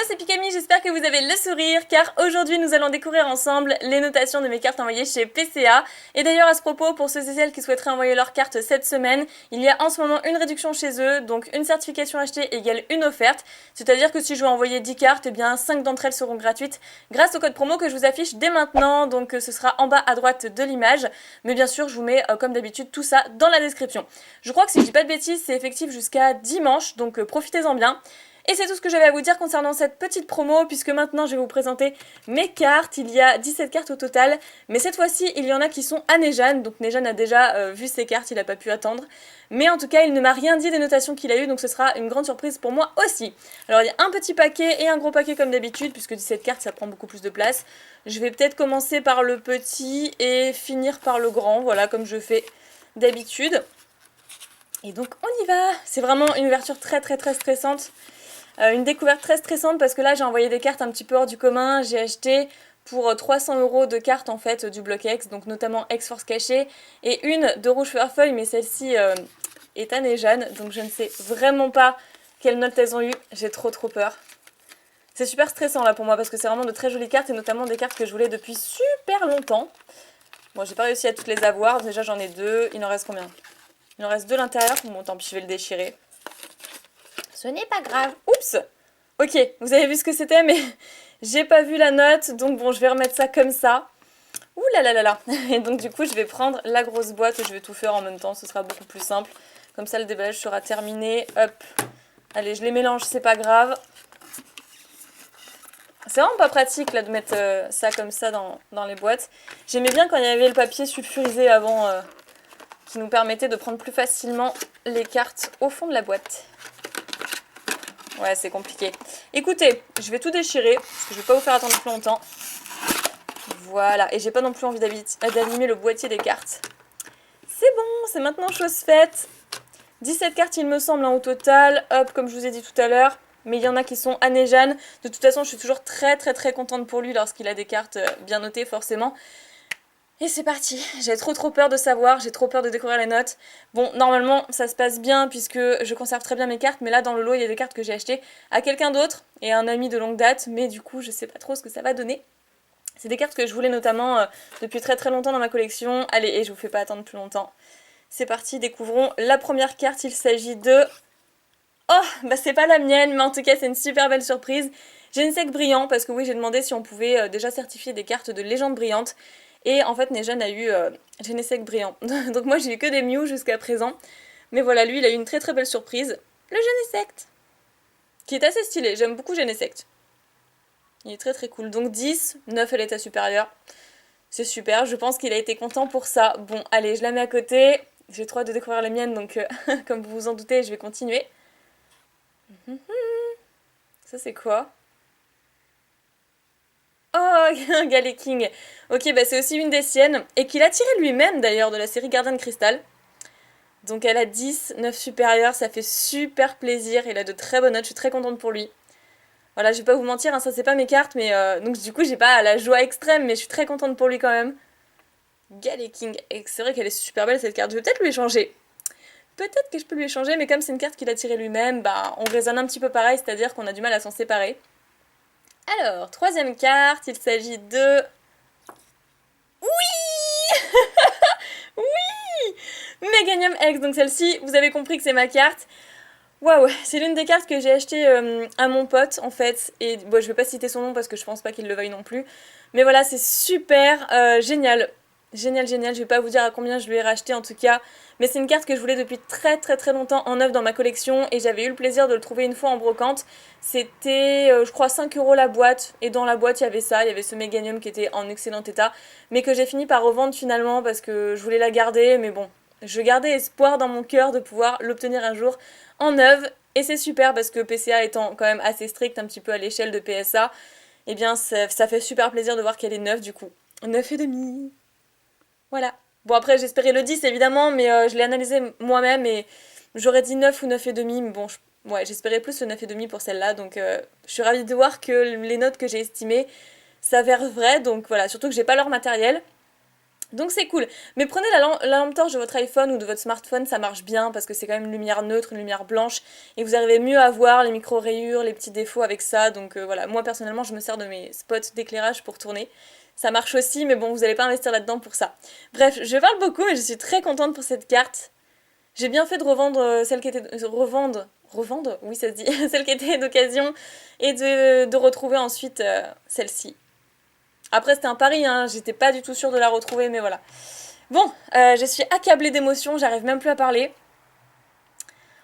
c'est Pikami, j'espère que vous avez le sourire car aujourd'hui nous allons découvrir ensemble les notations de mes cartes envoyées chez PCA. Et d'ailleurs à ce propos, pour ceux et celles qui souhaiteraient envoyer leurs cartes cette semaine, il y a en ce moment une réduction chez eux, donc une certification achetée égale une offerte. C'est-à-dire que si je veux envoyer 10 cartes, eh bien 5 d'entre elles seront gratuites grâce au code promo que je vous affiche dès maintenant, donc ce sera en bas à droite de l'image. Mais bien sûr je vous mets comme d'habitude tout ça dans la description. Je crois que si je dis pas de bêtises, c'est effectif jusqu'à dimanche, donc profitez-en bien. Et c'est tout ce que j'avais à vous dire concernant cette petite promo, puisque maintenant je vais vous présenter mes cartes. Il y a 17 cartes au total, mais cette fois-ci il y en a qui sont à Nejan, donc Nejan a déjà vu ses cartes, il n'a pas pu attendre. Mais en tout cas il ne m'a rien dit des notations qu'il a eues, donc ce sera une grande surprise pour moi aussi. Alors il y a un petit paquet et un gros paquet comme d'habitude, puisque 17 cartes ça prend beaucoup plus de place. Je vais peut-être commencer par le petit et finir par le grand, voilà comme je fais d'habitude. Et donc on y va. C'est vraiment une ouverture très stressante. Une découverte très stressante parce que là j'ai envoyé des cartes un petit peu hors du commun. J'ai acheté pour 300 € de cartes en fait du bloc X, donc notamment X-Force cachée, et une de Rouge Feuille, mais celle-ci est à Nejan, donc je ne sais vraiment pas quelles notes elles ont eu. J'ai trop peur. C'est super stressant là pour moi parce que c'est vraiment de très jolies cartes et notamment des cartes que je voulais depuis super longtemps. Bon, j'ai pas réussi à toutes les avoir, déjà j'en ai deux. Il en reste combien? Il en reste deux à l'intérieur. Bon, tant pis, je vais le déchirer. Ce n'est pas grave. Oups! Ok, vous avez vu ce que c'était, mais j'ai pas vu la note, donc bon, je vais remettre ça comme ça. Ouh là là là là. Et donc du coup, je vais prendre la grosse boîte et je vais tout faire en même temps, ce sera beaucoup plus simple. Comme ça, le déballage sera terminé. Hop. Allez, je les mélange, c'est pas grave. C'est vraiment pas pratique là de mettre ça comme ça dans les boîtes. J'aimais bien quand il y avait le papier sulfurisé avant, qui nous permettait de prendre plus facilement les cartes au fond de la boîte. Ouais, c'est compliqué. Écoutez, je vais tout déchirer, parce que je vais pas vous faire attendre plus longtemps. Voilà, et j'ai pas non plus envie d'abîmer le boîtier des cartes. C'est bon, c'est maintenant chose faite. 17 cartes il me semble au total, hop, comme je vous ai dit tout à l'heure. Mais il y en a qui sont à Nejan. De toute façon, je suis toujours très contente pour lui lorsqu'il a des cartes bien notées, forcément. Et c'est parti, j'ai trop peur de savoir, j'ai trop peur de découvrir les notes. Bon, normalement, ça se passe bien puisque je conserve très bien mes cartes, mais là, dans le lot, il y a des cartes que j'ai achetées à quelqu'un d'autre et à un ami de longue date, mais du coup, je sais pas trop ce que ça va donner. C'est des cartes que je voulais notamment depuis très longtemps dans ma collection. Allez, et je vous fais pas attendre plus longtemps. C'est parti, découvrons la première carte, il s'agit de... Oh, bah c'est pas la mienne, mais en tout cas, c'est une super belle surprise. Genesect brillant, parce que oui, j'ai demandé si on pouvait déjà certifier des cartes de légende brillante. Et en fait, Nejan a eu Genesect brillant. Donc moi, j'ai eu que des Mew jusqu'à présent. Mais voilà, lui, il a eu une très belle surprise. Le Genesect, qui est assez stylé. J'aime beaucoup Genesect. Il est très cool. Donc 10, 9 à l'état supérieur. C'est super, je pense qu'il a été content pour ça. Bon, allez, je la mets à côté. J'ai trop hâte de découvrir les miennes, donc comme vous vous en doutez, je vais continuer. Ça, c'est quoi? Oh, un Galeking. Ok, bah c'est aussi une des siennes. Et qu'il a tiré lui-même d'ailleurs de la série Gardien de Cristal. Donc elle a 10, 9 supérieurs, ça fait super plaisir. Il a de très bonnes notes, je suis très contente pour lui. Voilà, je vais pas vous mentir, hein, ça c'est pas mes cartes, mais donc du coup j'ai pas la joie extrême, mais je suis très contente pour lui quand même. Galeking, c'est vrai qu'elle est super belle cette carte, je vais peut-être lui échanger. Peut-être que je peux lui échanger, mais comme c'est une carte qu'il a tirée lui-même, bah on raisonne un petit peu pareil, c'est-à-dire qu'on a du mal à s'en séparer. Alors, troisième carte, il s'agit de... Oui Oui Meganium X, donc celle-ci, vous avez compris que c'est ma carte. Waouh, c'est l'une des cartes que j'ai achetées à mon pote en fait, et bon, je vais pas citer son nom parce que je pense pas qu'il le veuille non plus. Mais voilà, c'est super génial. Génial, je vais pas vous dire à combien je lui ai racheté en tout cas, mais c'est une carte que je voulais depuis très longtemps en neuf dans ma collection et j'avais eu le plaisir de le trouver une fois en brocante. C'était, je crois, 5 € la boîte et dans la boîte il y avait ça, il y avait ce Meganium qui était en excellent état, mais que j'ai fini par revendre finalement parce que je voulais la garder, mais bon, je gardais espoir dans mon cœur de pouvoir l'obtenir un jour en neuve et c'est super parce que PCA étant quand même assez strict un petit peu à l'échelle de PSA, eh bien ça fait super plaisir de voir qu'elle est neuve du coup. 9,5. Voilà. Bon après j'espérais le 10 évidemment, mais je l'ai analysé moi-même et j'aurais dit 9 ou 9,5, mais bon, ouais, j'espérais plus le 9,5 pour celle-là, donc je suis ravie de voir que les notes que j'ai estimées s'avèrent vraies, donc voilà, surtout que j'ai pas leur matériel. Donc c'est cool. Mais prenez la lampe torche de votre iPhone ou de votre smartphone, ça marche bien parce que c'est quand même une lumière neutre, une lumière blanche et vous arrivez mieux à voir les micro-rayures, les petits défauts avec ça. Donc voilà, moi personnellement je me sers de mes spots d'éclairage pour tourner. Ça marche aussi, mais bon, vous n'allez pas investir là-dedans pour ça. Bref, je parle beaucoup, mais je suis très contente pour cette carte. J'ai bien fait de revendre celle qui était... revendre... Revendre? Oui, ça se dit. Celle qui était d'occasion et de retrouver ensuite celle-ci. Après, c'était un pari, hein, j'étais pas du tout sûre de la retrouver, mais voilà. Bon, je suis accablée d'émotions, j'arrive même plus à parler.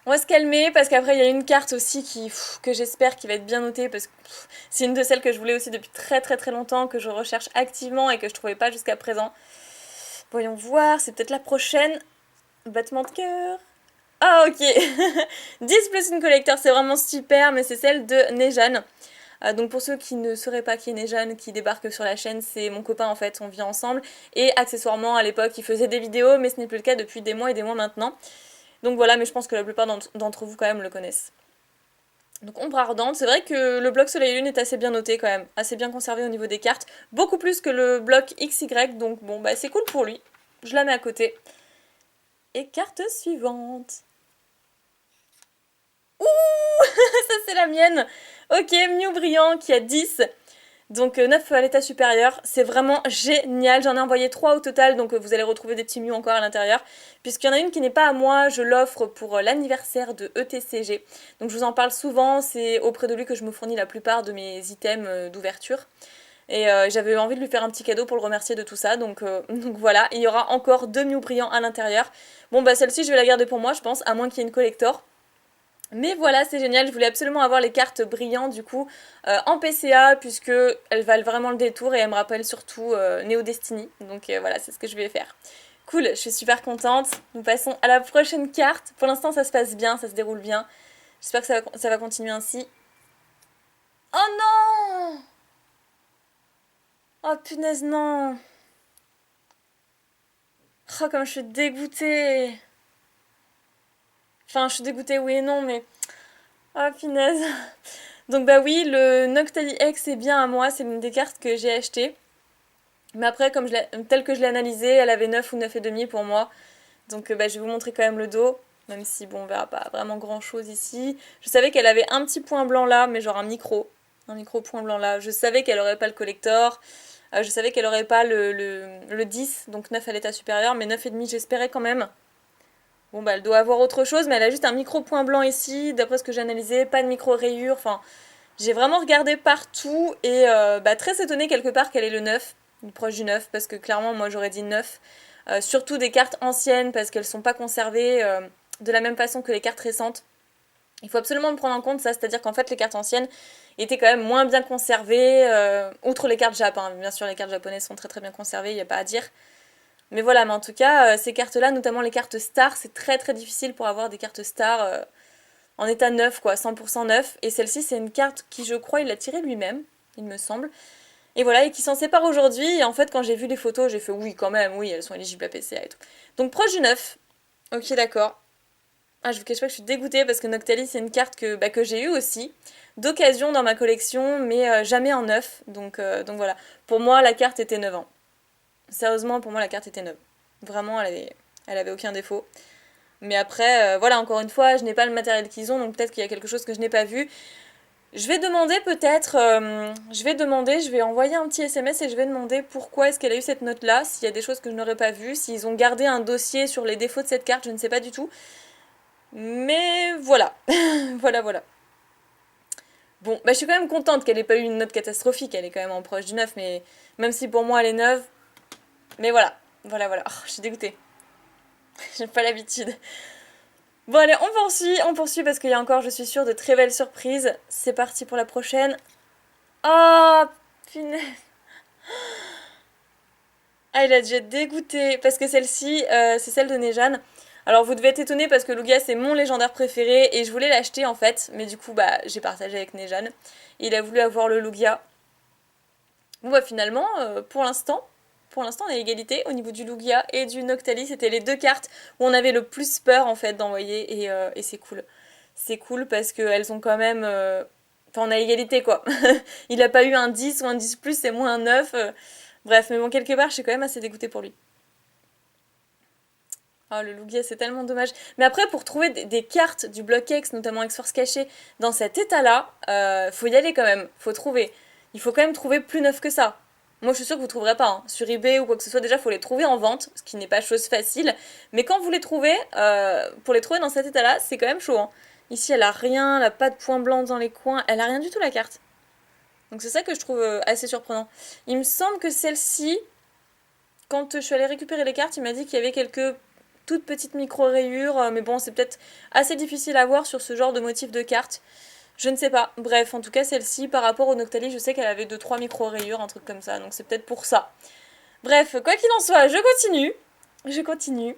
On va se calmer parce qu'après il y a une carte aussi que j'espère qui va être bien notée parce que c'est une de celles que je voulais aussi depuis très très très longtemps, que je recherche activement et que je trouvais pas jusqu'à présent. Voyons voir, c'est peut-être la prochaine. Battement de cœur. Ah ok 10 plus une collector, c'est vraiment super, mais c'est celle de Nejan. Donc pour ceux qui ne sauraient pas qui est Nejan, qui débarque sur la chaîne, c'est mon copain en fait, on vit ensemble. Et accessoirement à l'époque il faisait des vidéos, mais ce n'est plus le cas depuis des mois et des mois maintenant. Donc voilà, mais je pense que la plupart d'entre vous quand même le connaissent. Donc ombre ardente, c'est vrai que le bloc soleil lune est assez bien noté quand même, assez bien conservé au niveau des cartes, beaucoup plus que le bloc XY, donc bon bah c'est cool pour lui. Je la mets à côté. Et carte suivante. Ouh ça c'est la mienne. Ok, Mew brillant qui a 10. Donc 9 à l'état supérieur, c'est vraiment génial, j'en ai envoyé 3 au total, donc vous allez retrouver des petits Mew encore à l'intérieur, puisqu'il y en a une qui n'est pas à moi, je l'offre pour l'anniversaire de ETCG, donc je vous en parle souvent, c'est auprès de lui que je me fournis la plupart de mes items d'ouverture, et j'avais envie de lui faire un petit cadeau pour le remercier de tout ça, donc voilà, il y aura encore 2 Mew brillants à l'intérieur. Bon bah celle-ci je vais la garder pour moi je pense, à moins qu'il y ait une collector. Mais voilà, c'est génial, je voulais absolument avoir les cartes brillantes du coup en PCA puisque elles valent vraiment le détour et elles me rappellent surtout Neo Destiny. Donc voilà, c'est ce que je vais faire. Cool, je suis super contente. Nous passons à la prochaine carte. Pour l'instant, ça se passe bien, ça se déroule bien. J'espère que ça va continuer ainsi. Oh non! Oh punaise, non! Oh, comme je suis dégoûtée! Enfin, je suis dégoûtée, oui et non, mais... Oh punaise! Donc bah oui, le Noctali X est bien à moi, c'est une des cartes que j'ai achetées. Mais après, telle que je l'ai analysée, elle avait 9 ou 9,5 pour moi. Donc bah, je vais vous montrer quand même le dos. Même si bon, on verra pas vraiment grand chose ici. Je savais qu'elle avait un petit point blanc là, mais genre un micro. Un micro point blanc là. Je savais qu'elle aurait pas le collector. Je savais qu'elle aurait pas le 10, donc 9 à l'état supérieur, mais 9,5 j'espérais quand même. Bon bah elle doit avoir autre chose, mais elle a juste un micro point blanc ici, d'après ce que j'ai analysé, pas de micro rayure, enfin j'ai vraiment regardé partout et bah, très étonnée quelque part qu'elle ait le 9, proche du 9, parce que clairement moi j'aurais dit 9. Surtout des cartes anciennes parce qu'elles sont pas conservées de la même façon que les cartes récentes. Il faut absolument le prendre en compte ça, c'est-à-dire qu'en fait les cartes anciennes étaient quand même moins bien conservées, outre les cartes Jap, hein. Bien sûr les cartes japonaises sont très très bien conservées, il n'y a pas à dire. Mais voilà, mais en tout cas, ces cartes-là, notamment les cartes stars, c'est très très difficile pour avoir des cartes stars en état neuf, quoi, 100% neuf. Et celle-ci, c'est une carte qui, je crois, il l'a tirée lui-même, il me semble. Et voilà, et qui s'en sépare aujourd'hui. Et en fait, quand j'ai vu les photos, j'ai fait oui, quand même, oui, elles sont éligibles à PCA et tout. Donc proche du 9. Ok, d'accord. Ah, je vous cache pas que je suis dégoûtée parce que Noctali, c'est une carte que j'ai eue aussi, d'occasion dans ma collection, mais jamais en neuf. Donc voilà. Pour moi, la carte était 9 ans. Sérieusement, pour moi, la carte était neuve. Vraiment, elle avait aucun défaut. Mais après, voilà, encore une fois, je n'ai pas le matériel qu'ils ont, donc peut-être qu'il y a quelque chose que je n'ai pas vu. Je vais demander peut-être, je vais envoyer un petit SMS et je vais demander pourquoi est-ce qu'elle a eu cette note-là, s'il y a des choses que je n'aurais pas vues, s'ils ont gardé un dossier sur les défauts de cette carte, je ne sais pas du tout. Mais voilà, voilà. Bon, bah je suis quand même contente qu'elle ait pas eu une note catastrophique, elle est quand même en proche du 9, mais même si pour moi elle est neuve, mais voilà. Oh, je suis dégoûtée. J'ai pas l'habitude. Bon allez, on poursuit parce qu'il y a encore, je suis sûre, de très belles surprises. C'est parti pour la prochaine. Oh, punaise. Ah, il a dû être dégoûté parce que celle-ci, c'est celle de Nejan. Alors vous devez être étonné parce que Lugia c'est mon légendaire préféré et je voulais l'acheter en fait, mais du coup bah j'ai partagé avec Nejan. Il a voulu avoir le Lugia. Bon bah finalement, pour l'instant on est à égalité au niveau du Lugia et du Noctali. C'était les deux cartes où on avait le plus peur en fait d'envoyer et c'est cool. C'est cool parce qu'elles ont quand même... Enfin on a égalité quoi. Il a pas eu un 10 ou un 10 plus, c'est moins un 9. Bref, mais bon quelque part je suis quand même assez dégoûtée pour lui. Oh, le Lugia, c'est tellement dommage. Mais après, pour trouver des cartes du bloc X, notamment X-Force caché, dans cet état-là, faut y aller quand même. Faut trouver. Il faut quand même trouver plus neuf que ça. Moi, je suis sûre que vous trouverez pas. Hein. Sur eBay ou quoi que ce soit, déjà, faut les trouver en vente, ce qui n'est pas chose facile. Mais quand vous les trouvez, pour les trouver dans cet état-là, c'est quand même chaud. Hein. Ici, elle a rien, elle a pas de points blancs dans les coins, elle a rien du tout, la carte. Donc c'est ça que je trouve assez surprenant. Il me semble que celle-ci, quand je suis allée récupérer les cartes, il m'a dit qu'il y avait quelques toutes petites micro-rayures, mais bon, c'est peut-être assez difficile à voir sur ce genre de motif de carte. Je ne sais pas. Bref, en tout cas, celle-ci, par rapport au Noctali, je sais qu'elle avait 2-3 micro-rayures, un truc comme ça, donc c'est peut-être pour ça. Bref, quoi qu'il en soit, je continue. Je continue.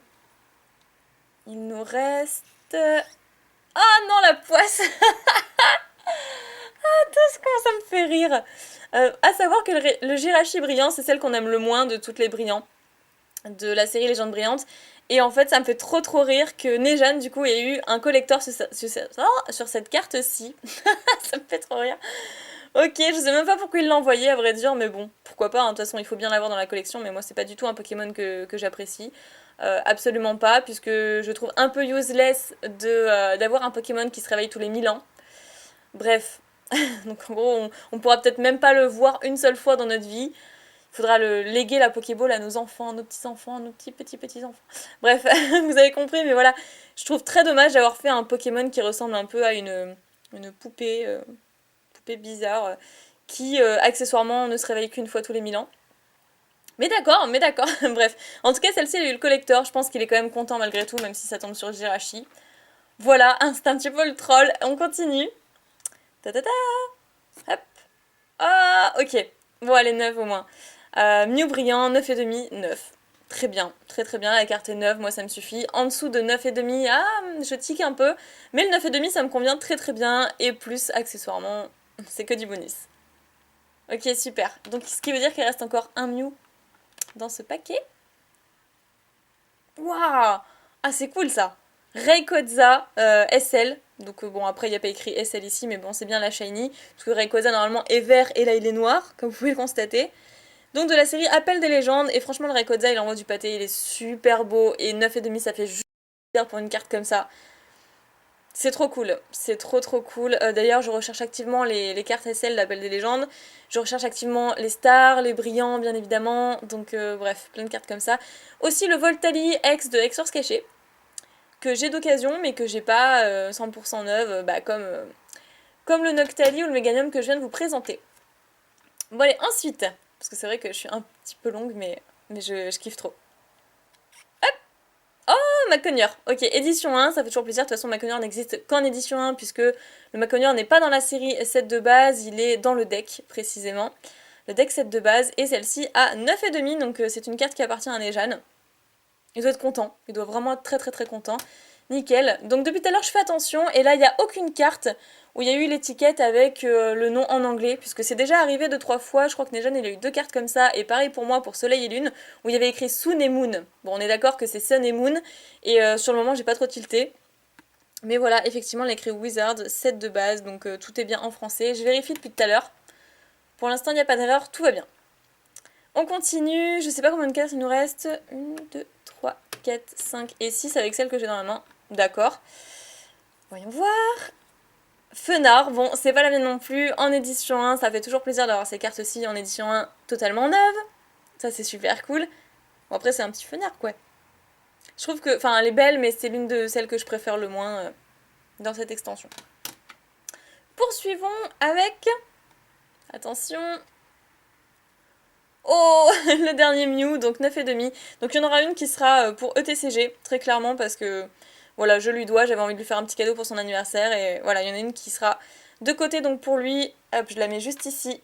Il nous reste... Ah non, la poisse. Tout ce comment ça me fait rire. À savoir que le Jirachi brillant, c'est celle qu'on aime le moins de toutes les brillants de la série Légendes brillantes. Et en fait, ça me fait trop rire que Nejan, du coup, ait eu un collector sur cette carte-ci. Ça me fait trop rire. Ok, je sais même pas pourquoi il l'a envoyé, à vrai dire, mais bon, pourquoi pas. Hein. De toute façon, il faut bien l'avoir dans la collection, mais moi, c'est pas du tout un Pokémon que j'apprécie. Absolument pas, puisque je trouve un peu useless d'avoir un Pokémon qui se réveille tous les 1000 ans. Bref, donc en gros, on pourra peut-être même pas le voir une seule fois dans notre vie. Il faudra le léguer la Pokéball à nos enfants, nos petits-enfants, nos petits-petits-enfants. Bref, vous avez compris, mais voilà. Je trouve très dommage d'avoir fait un Pokémon qui ressemble un peu à une poupée, poupée bizarre, qui accessoirement ne se réveille qu'une fois tous les 1000 ans. Mais d'accord. Bref. En tout cas, celle-ci, elle a eu le collector. Je pense qu'il est quand même content malgré tout, même si ça tombe sur Jirachi. Voilà, c'est un petit peu le troll. On continue. Ta ta ta. Hop. Ah, ok. Bon, elle est neuve au moins. Mew brillant, 9,5, 9. Très bien, très bien, la carte est neuve, moi ça me suffit. En dessous de 9,5, je tique un peu. Mais le 9,5 ça me convient très bien. Et plus, accessoirement, c'est que du bonus. Ok, super. Donc ce qui veut dire qu'il reste encore un Mew dans ce paquet. Waouh. Ah, c'est cool ça. Rayquaza SL. Donc bon, après il n'y a pas écrit SL ici, mais bon, c'est bien la shiny. Parce que Rayquaza normalement est vert et là il est noir, comme vous pouvez le constater. Donc de la série Appel des légendes, et franchement le Rayquaza il envoie du pâté, il est super beau, et 9,5 ça fait juste bien pour une carte comme ça. C'est trop cool, c'est trop cool. D'ailleurs je recherche activement les cartes SL d'Appel des légendes, je recherche activement les stars, les brillants bien évidemment, donc bref, plein de cartes comme ça. Aussi le Voltali X de X-Force caché, que j'ai d'occasion mais que j'ai pas 100% neuve, comme le Noctali ou le Meganium que je viens de vous présenter. Bon allez, ensuite, parce que c'est vrai que je suis un petit peu longue, mais je kiffe trop. Hop. Oh, Maconior. Ok, édition 1, ça fait toujours plaisir. De toute façon, Maconior n'existe qu'en édition 1, puisque le Maconior n'est pas dans la série 7 de base, il est dans le deck, précisément. Le deck 7 de base, et celle-ci a 9,5, donc c'est une carte qui appartient à Nejan. Il doit être content, il doit vraiment être très content. Nickel. Donc depuis tout à l'heure, je fais attention, et là, il n'y a aucune carte où il y a eu l'étiquette avec le nom en anglais, puisque c'est déjà arrivé 2-3 fois. Je crois que Nejan, il a eu 2 cartes comme ça, et pareil pour moi, pour Soleil et Lune, où il y avait écrit Sun et Moon. Bon, on est d'accord que c'est Sun et Moon, et sur le moment, j'ai pas trop tilté. Mais voilà, effectivement, il a écrit Wizard, 7 de base, donc tout est bien en français. Je vérifie depuis tout à l'heure. Pour l'instant, il n'y a pas d'erreur, tout va bien. On continue, je sais pas combien de cartes il nous reste. 1, 2, 3, 4, 5 et 6 avec celle que j'ai dans la main. D'accord. Voyons voir. Fenard, bon, c'est pas la mienne non plus. En édition 1, ça fait toujours plaisir d'avoir ces cartes-ci en édition 1 totalement neuves. Ça, c'est super cool. Bon, après, c'est un petit Fenard, quoi. Je trouve que, enfin, elle est belle, mais c'est l'une de celles que je préfère le moins dans cette extension. Poursuivons avec... Attention... Oh, le dernier Mew, donc 9,5. Donc il y en aura une qui sera pour ETCG, très clairement, parce que voilà, je lui dois, j'avais envie de lui faire un petit cadeau pour son anniversaire, et voilà, il y en a une qui sera de côté, donc pour lui, hop, je la mets juste ici.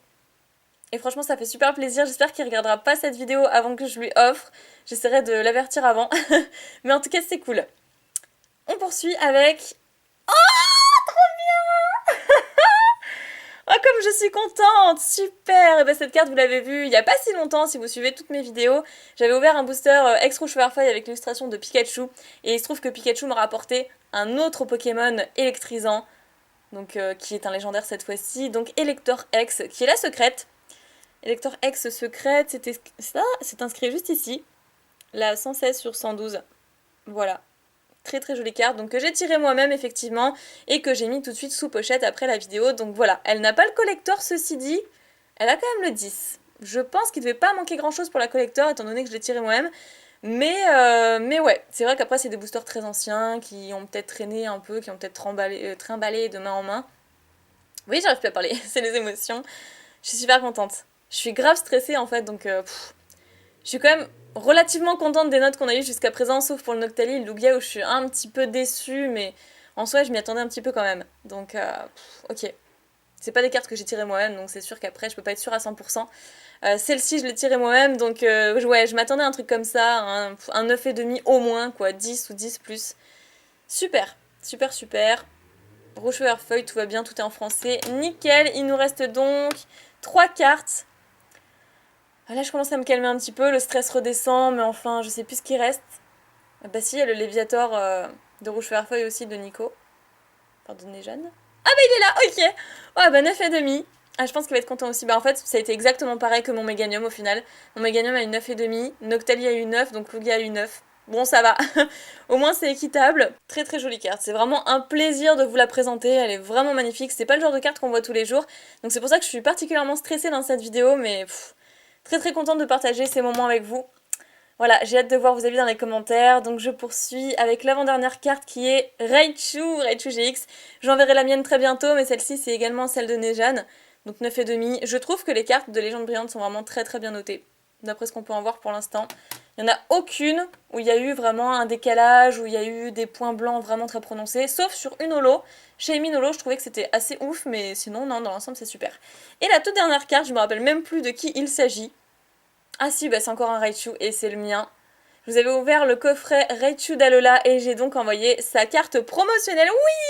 Et franchement, ça fait super plaisir, j'espère qu'il regardera pas cette vidéo avant que je lui offre, j'essaierai de l'avertir avant, mais en tout cas, c'est cool. On poursuit avec... Oh, comme je suis contente, super. Et ben, cette carte, vous l'avez vue il n'y a pas si longtemps, si vous suivez toutes mes vidéos. J'avais ouvert un booster ex-rouge Firefly avec l'illustration de Pikachu. Et il se trouve que Pikachu m'a rapporté un autre Pokémon électrisant, donc qui est un légendaire cette fois-ci, donc Elector X, qui est la secrète. Elector X secrète, c'est inscrit juste ici, la 116 sur 112. Voilà. Très très jolie carte, donc que j'ai tirée moi-même effectivement, et que j'ai mis tout de suite sous pochette après la vidéo, donc voilà. Elle n'a pas le collector, ceci dit, elle a quand même le 10. Je pense qu'il ne devait pas manquer grand chose pour la collector, étant donné que je l'ai tirée moi-même, mais ouais, c'est vrai qu'après c'est des boosters très anciens, qui ont peut-être traîné un peu, qui ont peut-être trimballé de main en main. Oui, j'arrive plus à parler, c'est les émotions. Je suis super contente. Je suis grave stressée en fait, donc je suis quand même relativement contente des notes qu'on a eues jusqu'à présent, sauf pour le Noctali et le Lugia où je suis un petit peu déçue, mais en soi, je m'y attendais un petit peu quand même. Donc, ok. C'est pas des cartes que j'ai tirées moi-même, donc c'est sûr qu'après, je peux pas être sûre à 100%. Celle-ci, je l'ai tirée moi-même, donc ouais, je m'attendais à un truc comme ça, un 9,5 au moins, quoi, 10 ou 10 plus. Super, super, super. Rouge vert feuille, tout va bien, tout est en français. Nickel, il nous reste donc 3 cartes. Là, je commence à me calmer un petit peu, le stress redescend, mais enfin, je sais plus ce qui reste. Bah si, il y a le Léviator de Rouge Feu Feuille aussi de Nico. Pardonnez Jeanne. Ah bah il est là, ok. Ouais bah 9,5. Ah je pense qu'il va être content aussi. Bah en fait ça a été exactement pareil que mon Meganium au final. Mon Meganium a eu 9,5, Noctali a eu 9, donc Lugia a eu 9. Bon ça va, au moins c'est équitable. Très très jolie carte, c'est vraiment un plaisir de vous la présenter, elle est vraiment magnifique. C'est pas le genre de carte qu'on voit tous les jours, donc c'est pour ça que je suis particulièrement stressée dans cette vidéo, mais très très contente de partager ces moments avec vous. Voilà, j'ai hâte de voir vos avis dans les commentaires. Donc je poursuis avec l'avant-dernière carte qui est Raichu GX. J'enverrai la mienne très bientôt, mais celle-ci c'est également celle de Nejan. Donc 9,5. Je trouve que les cartes de Légende Brillante sont vraiment très très bien notées, d'après ce qu'on peut en voir pour l'instant. Il n'y en a aucune où il y a eu vraiment un décalage, où il y a eu des points blancs vraiment très prononcés, sauf sur une holo. Chez Emin Holo, je trouvais que c'était assez ouf, mais sinon, non, dans l'ensemble, c'est super. Et la toute dernière carte, je me rappelle même plus de qui il s'agit. Ah si, bah c'est encore un Raichu et c'est le mien. Je vous avais ouvert le coffret Raichu d'Alola et j'ai donc envoyé sa carte promotionnelle.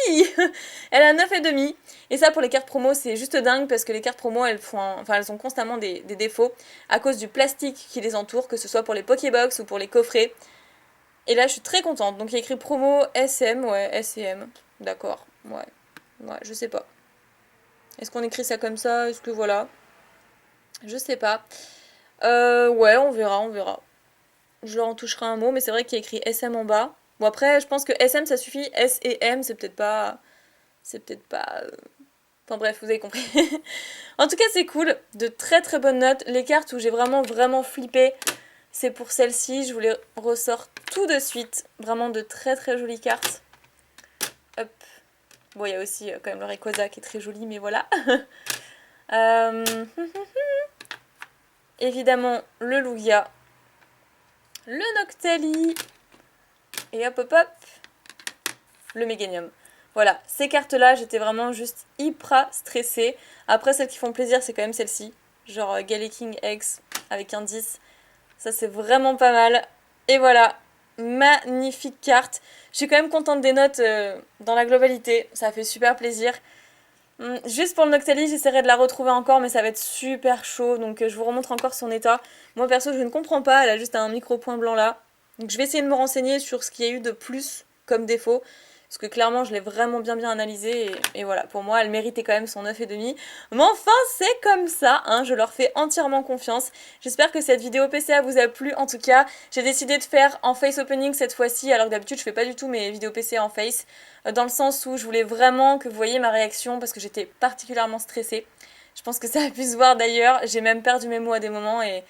Oui. Elle a 9,5. Et ça pour les cartes promo c'est juste dingue parce que les cartes promo elles ont constamment des défauts à cause du plastique qui les entoure, que ce soit pour les Pokébox ou pour les coffrets. Et là je suis très contente. Donc il y a écrit promo SM, ouais, SCM. D'accord, ouais, je sais pas. Est-ce qu'on écrit ça comme ça? Est-ce que voilà? Je sais pas. Ouais, on verra, on verra. Je leur en toucherai un mot, mais c'est vrai qu'il y a écrit SM en bas. Bon après, je pense que SM ça suffit, S et M c'est peut-être pas... C'est peut-être pas... Enfin bref, vous avez compris. En tout cas c'est cool, de très très bonnes notes. Les cartes où j'ai vraiment vraiment flippé, c'est pour celle-ci. Je vous les ressors tout de suite. Vraiment de très très jolies cartes. Hop. Bon, il y a aussi quand même le Rayquaza qui est très joli, mais voilà. Évidemment, le Lugia. Le Noctali. Et hop hop hop. Le Meganium. Voilà, ces cartes-là, j'étais vraiment juste hyper stressée. Après, celles qui font plaisir, c'est quand même celle-ci. Genre Galaking X avec un 10. Ça, c'est vraiment pas mal. Et voilà, magnifique carte. Je suis quand même contente des notes dans la globalité. Ça a fait super plaisir. Juste pour le Noctali, j'essaierai de la retrouver encore, mais ça va être super chaud. Donc je vous remontre encore son état. Moi, perso, je ne comprends pas. Elle a juste un micro point blanc là. Donc je vais essayer de me renseigner sur ce qu'il y a eu de plus comme défaut. Parce que clairement, je l'ai vraiment bien analysé. Et voilà, pour moi, elle méritait quand même son 9,5. Mais enfin, c'est comme ça, hein, je leur fais entièrement confiance. J'espère que cette vidéo PCA vous a plu. En tout cas, j'ai décidé de faire en face opening cette fois-ci, alors que d'habitude, je fais pas du tout mes vidéos PCA en face. Dans le sens où je voulais vraiment que vous voyiez ma réaction, parce que j'étais particulièrement stressée. Je pense que ça a pu se voir d'ailleurs. J'ai même perdu mes mots à des moments et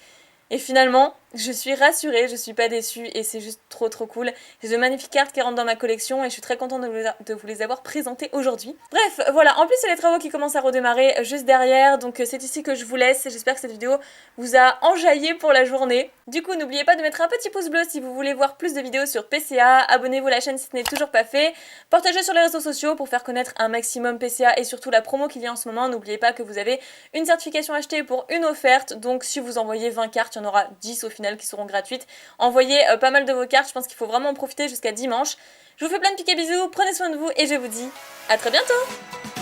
finalement, je suis rassurée, je suis pas déçue et c'est juste trop trop cool. J'ai de magnifiques cartes qui rentrent dans ma collection et je suis très contente de vous les avoir présentées aujourd'hui. Bref, voilà, en plus il y a les travaux qui commencent à redémarrer juste derrière, donc c'est ici que je vous laisse. J'espère que cette vidéo vous a enjaillé pour la journée. Du coup, n'oubliez pas de mettre un petit pouce bleu si vous voulez voir plus de vidéos sur PCA, abonnez-vous à la chaîne si ce n'est toujours pas fait, partagez sur les réseaux sociaux pour faire connaître un maximum PCA et surtout la promo qu'il y a en ce moment. N'oubliez pas que vous avez une certification achetée pour une offerte, donc si vous envoyez 20 cartes, il y en aura 10 au final qui seront gratuites. Envoyez pas mal de vos cartes, je pense qu'il faut vraiment en profiter jusqu'à dimanche. Je vous fais plein de piquets bisous, prenez soin de vous et je vous dis à très bientôt.